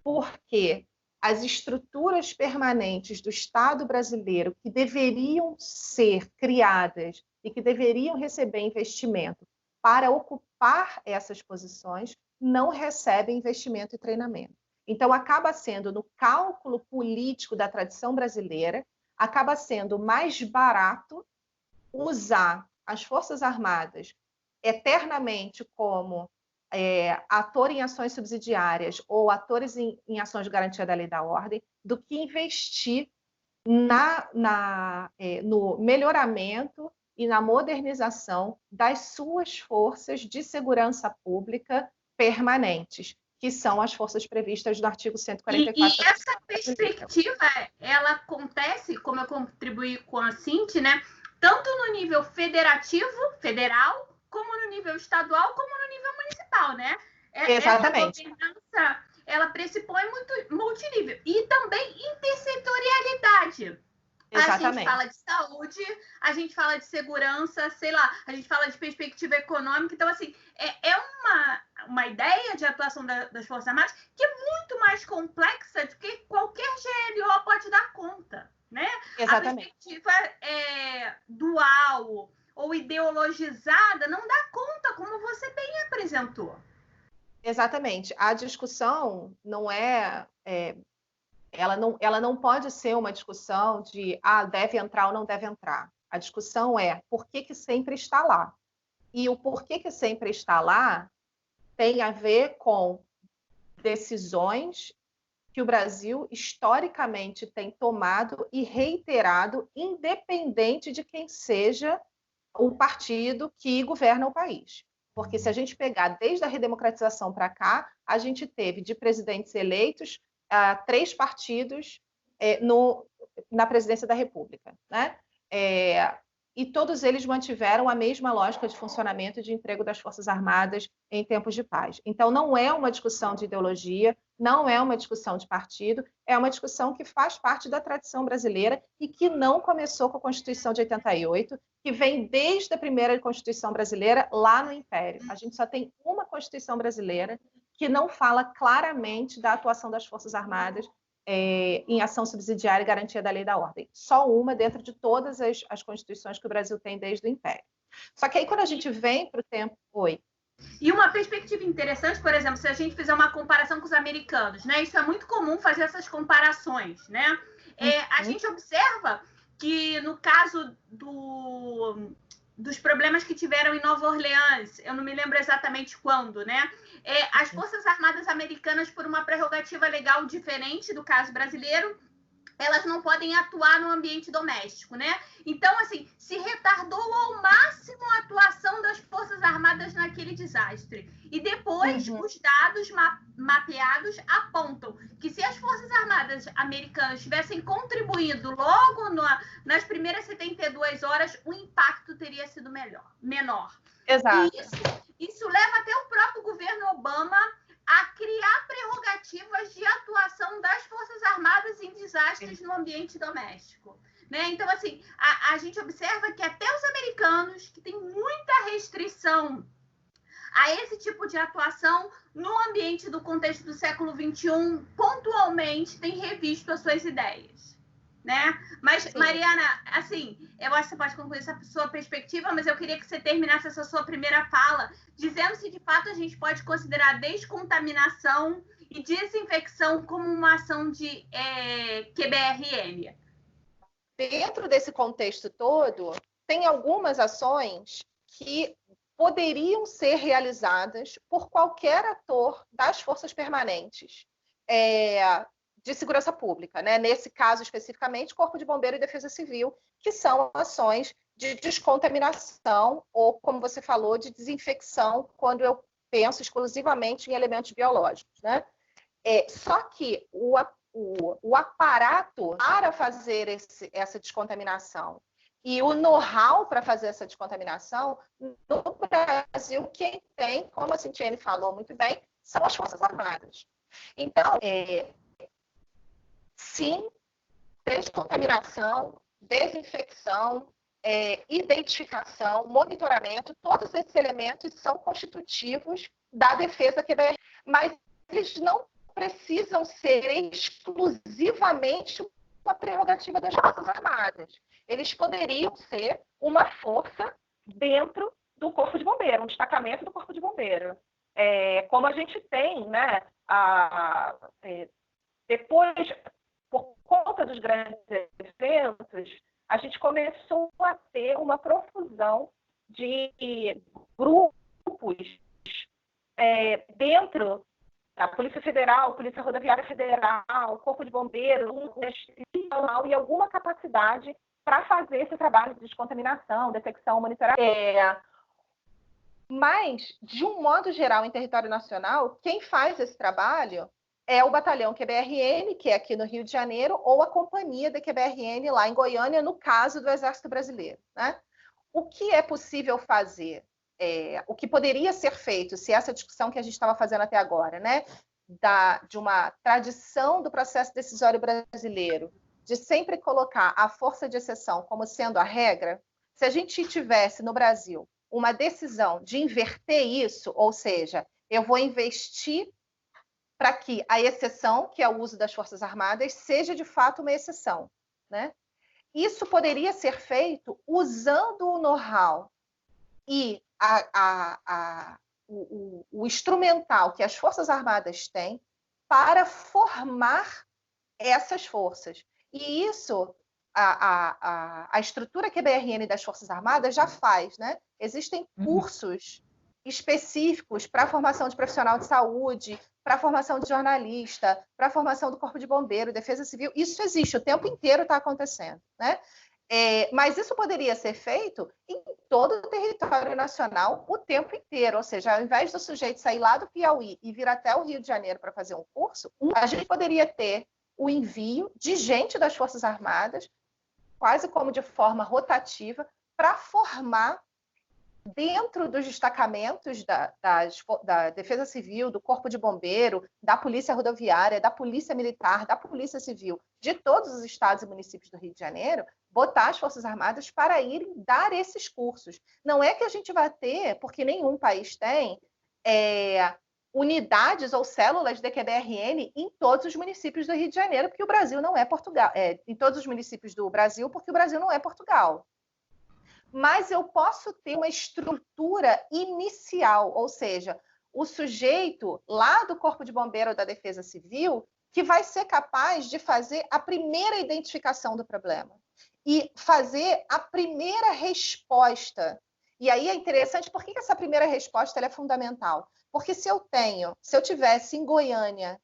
Speaker 2: porque as estruturas permanentes do Estado brasileiro, que deveriam ser criadas e que deveriam receber investimento para ocupar essas posições, não recebem investimento e treinamento. Então, acaba sendo, no cálculo político da tradição brasileira, acaba sendo mais barato usar as Forças Armadas eternamente como ator em ações subsidiárias ou atores em ações de garantia da lei e da ordem, do que investir no melhoramento e na modernização das suas forças de segurança pública permanentes, que são as forças previstas no artigo 144.
Speaker 1: E essa perspectiva, ela acontece, como eu contribuí com a Cinti, né? Tanto no nível federal, como no nível estadual, como no nível municipal, né?
Speaker 2: Exatamente.
Speaker 1: Essa governança, ela pressupõe muito multinível. E também intersetorialidade.
Speaker 2: Exatamente.
Speaker 1: A gente fala de saúde, a gente fala de segurança, sei lá, a gente fala de perspectiva econômica. Então, assim, é uma ideia de atuação das Forças Armadas que é muito mais complexa do que qualquer GLO pode dar conta, né?
Speaker 2: Exatamente.
Speaker 1: A perspectiva dual ou ideologizada não dá conta, como você bem apresentou.
Speaker 2: Exatamente. A discussão não ela não pode ser uma discussão de deve entrar ou não deve entrar. A discussão é por que sempre está lá. E o porquê que sempre está lá tem a ver com decisões que o Brasil historicamente tem tomado e reiterado, independente de quem seja o partido que governa o país. Porque se a gente pegar desde a redemocratização para cá, a gente teve de presidentes eleitos 3 partidos na presidência da República, né? E todos eles mantiveram a mesma lógica de funcionamento e de emprego das Forças Armadas em tempos de paz. Então, não é uma discussão de ideologia, não é uma discussão de partido, é uma discussão que faz parte da tradição brasileira e que não começou com a Constituição de 88, que vem desde a primeira Constituição brasileira lá no Império. A gente só tem uma Constituição brasileira que não fala claramente da atuação das Forças Armadas em ação subsidiária e garantia da lei e da ordem. Só uma dentro de todas as constituições que o Brasil tem desde o Império. Só que aí, quando a gente vem para o tempo... Oi.
Speaker 1: E uma perspectiva interessante, por exemplo, se a gente fizer uma comparação com os americanos, né? Isso é muito comum fazer essas comparações, né? A gente observa que, no caso dos problemas que tiveram em Nova Orleans, eu não me lembro exatamente quando, né? As Forças Armadas americanas, por uma prerrogativa legal diferente do caso brasileiro, elas não podem atuar no ambiente doméstico, né? Então, assim, se retardou ao máximo a atuação das Forças Armadas naquele desastre. E depois, os dados mapeados apontam que se as Forças Armadas americanas tivessem contribuído logo nas primeiras 72 horas, o impacto teria sido menor.
Speaker 2: Exato.
Speaker 1: E isso leva até o próprio governo Obama a criar prerrogativas de atuação das Forças Armadas em desastres no ambiente doméstico, né? Então, assim, a gente observa que até os americanos, que têm muita restrição a esse tipo de atuação no ambiente do contexto do século XXI, pontualmente têm revisto as suas ideias, né? Mas, sim, Mariana, assim, eu acho que você pode concluir essa sua perspectiva, mas eu queria que você terminasse essa sua primeira fala, dizendo se de fato a gente pode considerar descontaminação e desinfecção como uma ação de QBRN.
Speaker 2: Dentro desse contexto todo, tem algumas ações que poderiam ser realizadas por qualquer ator das forças permanentes de segurança pública, né? Nesse caso especificamente, Corpo de Bombeiro e Defesa Civil, que são ações de descontaminação ou, como você falou, de desinfecção, quando eu penso exclusivamente em elementos biológicos, né? Só que o aparato para fazer essa descontaminação e o know-how para fazer essa descontaminação, no Brasil, quem tem, como a Cintiene falou muito bem, são as Forças Armadas. Então, sim, descontaminação, desinfecção, identificação, monitoramento, todos esses elementos são constitutivos da defesa QBR, mas eles não precisam ser exclusivamente uma prerrogativa das Forças Armadas. Eles poderiam ser uma força dentro do Corpo de Bombeiro, um destacamento do Corpo de Bombeiro. Como a gente tem, né, depois, por conta dos grandes eventos, a gente começou a ter uma profusão de grupos dentro da Polícia Federal, Polícia Rodoviária Federal, Corpo de Bombeiro, e alguma capacidade para fazer esse trabalho de descontaminação, detecção, monitoramento. Mas, de um modo geral, em território nacional, quem faz esse trabalho é o batalhão QBRN, que é aqui no Rio de Janeiro, ou a companhia da QBRN lá em Goiânia, no caso do Exército Brasileiro, né? O que é possível fazer? O que poderia ser feito, se essa discussão que a gente estava fazendo até agora, né, de uma tradição do processo decisório brasileiro, de sempre colocar a força de exceção como sendo a regra, se a gente tivesse no Brasil uma decisão de inverter isso, ou seja, eu vou investir para que a exceção, que é o uso das Forças Armadas, seja de fato uma exceção, né? Isso poderia ser feito usando o know-how e o instrumental que as Forças Armadas têm para formar essas forças. E isso, a estrutura QBRN das Forças Armadas já faz, né? Existem cursos específicos para a formação de profissional de saúde, para a formação de jornalista, para a formação do Corpo de Bombeiro, Defesa Civil. Isso existe, o tempo inteiro está acontecendo, né? Mas isso poderia ser feito em todo o território nacional o tempo inteiro, ou seja, ao invés do sujeito sair lá do Piauí e vir até o Rio de Janeiro para fazer um curso, a gente poderia ter o envio de gente das Forças Armadas, quase como de forma rotativa, para formar dentro dos destacamentos da Defesa Civil, do Corpo de Bombeiro, da Polícia Rodoviária, da Polícia Militar, da Polícia Civil, de todos os estados e municípios do Rio de Janeiro, botar as Forças Armadas para irem dar esses cursos. Não é que a gente vai ter, porque nenhum país tem, unidades ou células de QBRN em todos os municípios do Rio de Janeiro, porque o Brasil não é Portugal. Em todos os municípios do Brasil, porque o Brasil não é Portugal. Mas eu posso ter uma estrutura inicial, ou seja, o sujeito lá do Corpo de Bombeiro ou da Defesa Civil que vai ser capaz de fazer a primeira identificação do problema e fazer a primeira resposta. E aí é interessante, por que essa primeira resposta ela é fundamental? Porque se eu tivesse em Goiânia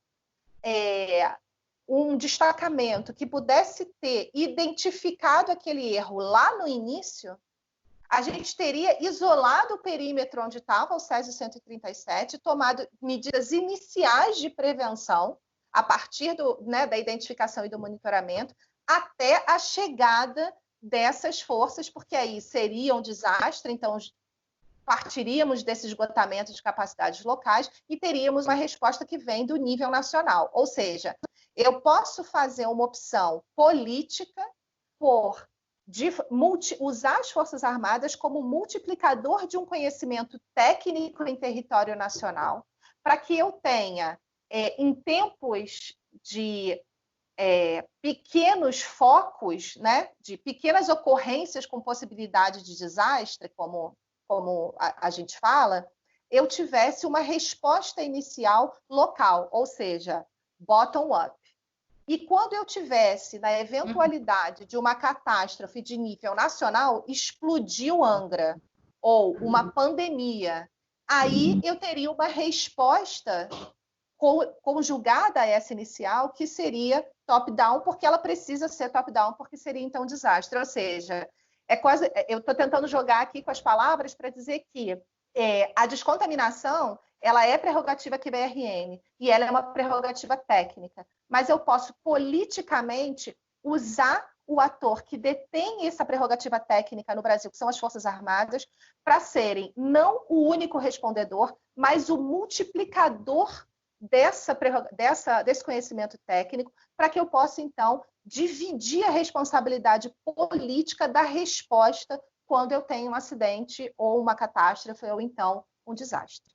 Speaker 2: um destacamento que pudesse ter identificado aquele erro lá no início, a gente teria isolado o perímetro onde estava o Césio 137, tomado medidas iniciais de prevenção, a partir da identificação e do monitoramento, até a chegada dessas forças, porque aí seria um desastre, então partiríamos desse esgotamento de capacidades locais e teríamos uma resposta que vem do nível nacional. Ou seja, eu posso fazer uma opção política de usar as Forças Armadas como multiplicador de um conhecimento técnico em território nacional, para que eu tenha, em tempos de pequenos focos, né, de pequenas ocorrências com possibilidade de desastre, como a gente fala, eu tivesse uma resposta inicial local, ou seja, bottom-up. E quando eu tivesse, na eventualidade de uma catástrofe de nível nacional, explodiu Angra, ou uma pandemia, aí eu teria uma resposta conjugada a essa inicial, que seria top-down, porque ela precisa ser top-down, porque seria então um desastre. Ou seja, eu estou tentando jogar aqui com as palavras para dizer que a descontaminação ela é prerrogativa QBRN e ela é uma prerrogativa técnica, mas eu posso politicamente usar o ator que detém essa prerrogativa técnica no Brasil, que são as Forças Armadas, para serem não o único respondedor, mas o multiplicador desse conhecimento técnico, para que eu possa, então, dividir a responsabilidade política da resposta quando eu tenho um acidente ou uma catástrofe ou, então, um desastre.